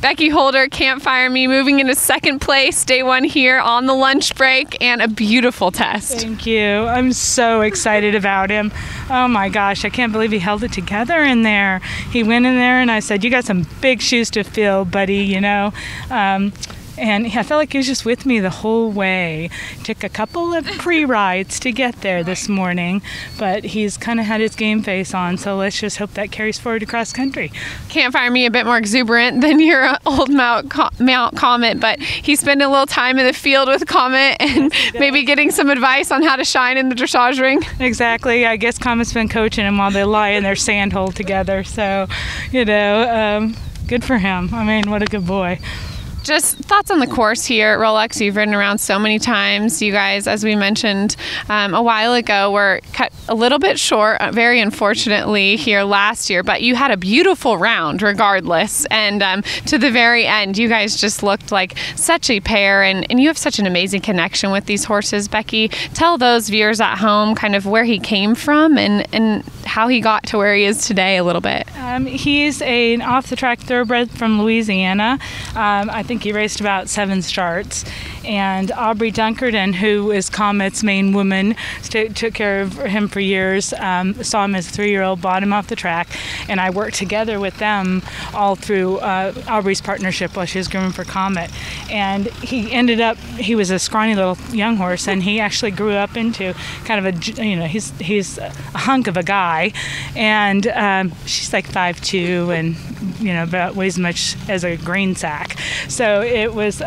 Becky Holder, Can't Fire Me, moving into second place, day one here on the lunch break, and a beautiful test. Thank you. I'm so excited about him. Oh my gosh, I can't believe he held it together in there. He went in there and I said, you got some big shoes to fill, buddy, you know. And I felt like he was just with me the whole way. Took a couple of pre-rides to get there this morning, but he's kind of had his game face on, so let's just hope that carries forward across country. Can't Fire Me a bit more exuberant than your old Mount Comet, but he's spending a little time in the field with Comet and maybe getting some advice on how to shine in the dressage ring. Exactly. I guess Comet's been coaching him while they lie in their sand hole together, so, you know, good for him. I mean, what a good boy. Just thoughts on the course here at Rolex. You've ridden around so many times. You guys, as we mentioned a while ago, were cut a little bit short, very unfortunately, here last year. But you had a beautiful round regardless. And to the very end, you guys just looked like such a pair. And you have such an amazing connection with these horses. Becky, tell those viewers at home kind of where he came from and how he got to where he is today a little bit. He's an off-the-track thoroughbred from Louisiana. I think he raced about 7 starts, and Aubrey Dunkerton, who is Comet's main woman, took care of him for years, saw him as a 3-year-old, bought him off the track, and I worked together with them all through Aubrey's partnership while she was grooming for Comet. And he was a scrawny little young horse, and he actually grew up into kind of he's a hunk of a guy, and she's like 5'2", and about weighs as much as a grain sack. So it was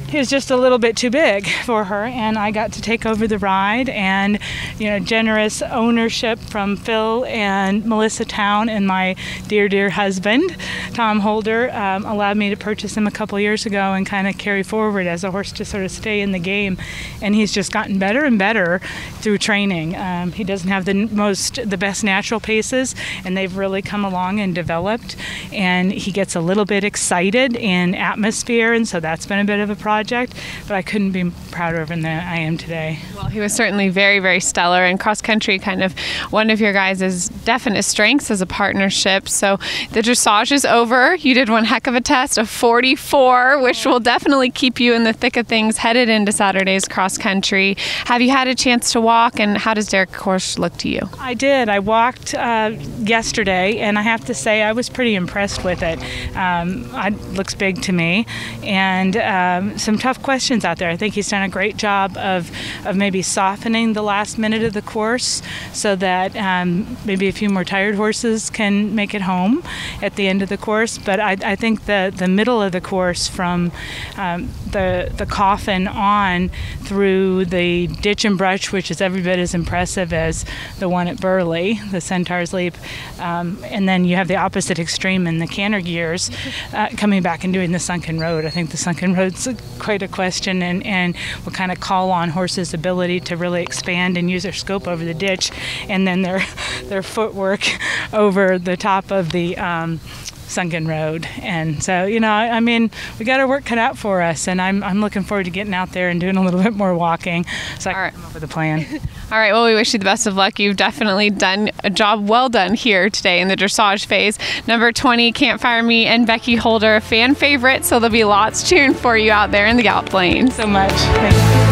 he was just a little bit too big for her, and I got to take over the ride, and generous ownership from Phil and Melissa Town and my dear husband Tom Holder allowed me to purchase him a couple years ago and kind of carry forward as a horse to sort of stay in the game. And he's just gotten better and better through training. He doesn't have the best natural paces, and they've really come along and developed, and he gets a little bit excited in atmosphere, and so that's been a bit of a project, but I couldn't be prouder of him than I am today. Well, he was certainly very, very stellar, and cross country kind of one of your guys' definite strengths as a partnership. So the dressage is over. You did one heck of a test of 44, which will definitely keep you in the thick of things headed into Saturday's cross country. Have you had a chance to walk, and how does Derek course look to you? I did. I walked yesterday, and I have to say I was pretty impressed with it. It looks big to me, and some tough questions out there. I think he's done a great job of maybe softening the last minute of the course so that maybe a few more tired horses can make it home at the end of the course. But I think the middle of the course from the coffin on through the ditch and brush, which is every bit as impressive as the one at Burley, the Centaur's Leap, and then you have the opposite extreme in the canter gears coming back and doing the sunken road. I think the sunken road's quite a question, and will kind of call on horses' ability to really expand and use their scope over the ditch, and then their footwork over the top of the sunken road. And so, I mean, we got our work cut out for us, and I'm looking forward to getting out there and doing a little bit more walking so I can come up with a plan. All right, well, we wish you the best of luck. You've definitely done a job well done here today in the dressage phase. Number 20, Can't Fire Me, and Becky Holder, a fan favorite, so there'll be lots cheering for you out there in the Gallop Lanes. So much. Thank you.